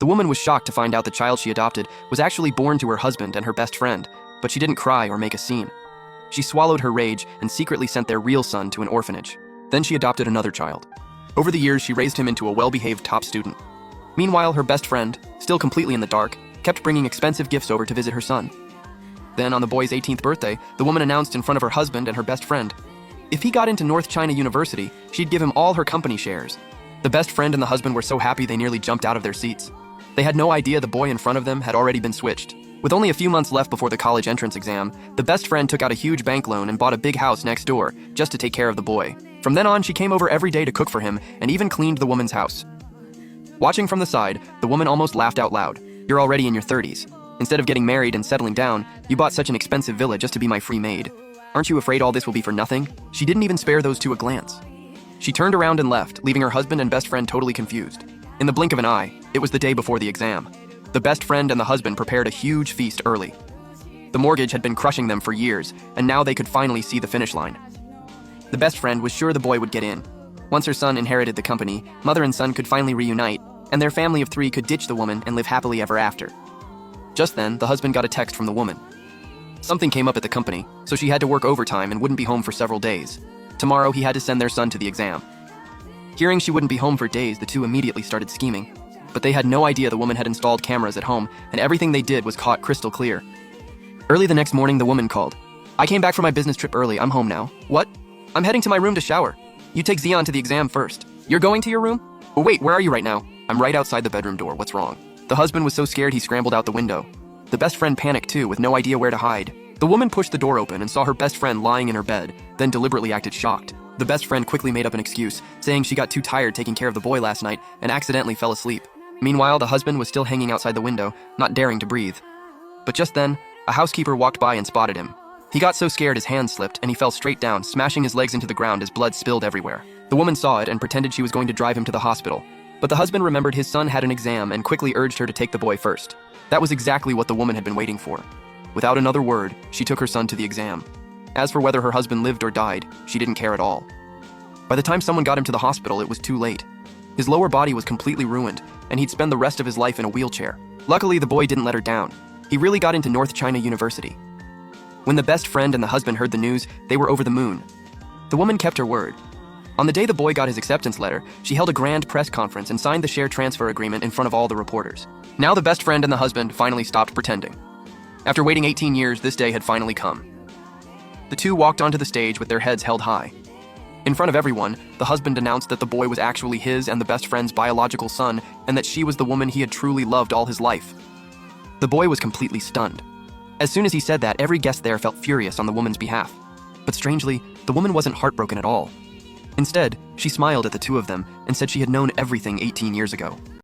The woman was shocked to find out the child she adopted was actually born to her husband and her best friend, but she didn't cry or make a scene. She swallowed her rage and secretly sent their real son to an orphanage. Then she adopted another child. Over the years, she raised him into a well-behaved top student. Meanwhile, her best friend, still completely in the dark, kept bringing expensive gifts over to visit her son. Then, on the boy's 18th birthday, the woman announced in front of her husband and her best friend, if he got into North China University, she'd give him all her company shares. The best friend and the husband were so happy they nearly jumped out of their seats. They had no idea the boy in front of them had already been switched. With only a few months left before the college entrance exam, the best friend took out a huge bank loan and bought a big house next door just to take care of the boy. From then on, she came over every day to cook for him and even cleaned the woman's house. Watching from the side, the woman almost laughed out loud. You're already in your 30s. Instead of getting married and settling down, you bought such an expensive villa just to be my free maid. Aren't you afraid all this will be for nothing? She didn't even spare those two a glance. She turned around and left, leaving her husband and best friend totally confused. In the blink of an eye, it was the day before the exam. The best friend and the husband prepared a huge feast early. The mortgage had been crushing them for years, and now they could finally see the finish line. The best friend was sure the boy would get in. Once her son inherited the company, mother and son could finally reunite, and their family of 3 could ditch the woman and live happily ever after. Just then, the husband got a text from the woman. Something came up at the company, so she had to work overtime and wouldn't be home for several days. Tomorrow, he had to send their son to the exam. Hearing she wouldn't be home for days, the two immediately started scheming. But they had no idea the woman had installed cameras at home, and everything they did was caught crystal clear. Early the next morning, the woman called. I came back from my business trip early. I'm home now. What? I'm heading to my room to shower. You take Zion to the exam first. You're going to your room? Oh, wait, where are you right now? I'm right outside the bedroom door. What's wrong? The husband was so scared he scrambled out the window. The best friend panicked too, with no idea where to hide. The woman pushed the door open and saw her best friend lying in her bed, then deliberately acted shocked. The best friend quickly made up an excuse, saying she got too tired taking care of the boy last night and accidentally fell asleep. Meanwhile, the husband was still hanging outside the window, not daring to breathe. But just then, a housekeeper walked by and spotted him. He got so scared his hand slipped and he fell straight down, smashing his legs into the ground as blood spilled everywhere. The woman saw it and pretended she was going to drive him to the hospital. But the husband remembered his son had an exam and quickly urged her to take the boy first. That was exactly what the woman had been waiting for. Without another word, she took her son to the exam. As for whether her husband lived or died, she didn't care at all. By the time someone got him to the hospital, it was too late. His lower body was completely ruined, and he'd spend the rest of his life in a wheelchair. Luckily, the boy didn't let her down. He really got into North China University. When the best friend and the husband heard the news, they were over the moon. The woman kept her word. On the day the boy got his acceptance letter, she held a grand press conference and signed the share transfer agreement in front of all the reporters. Now the best friend and the husband finally stopped pretending. After waiting 18 years, this day had finally come. The two walked onto the stage with their heads held high. In front of everyone, the husband announced that the boy was actually his and the best friend's biological son, and that she was the woman he had truly loved all his life. The boy was completely stunned. As soon as he said that, every guest there felt furious on the woman's behalf. But strangely, the woman wasn't heartbroken at all. Instead, she smiled at the two of them and said she had known everything 18 years ago.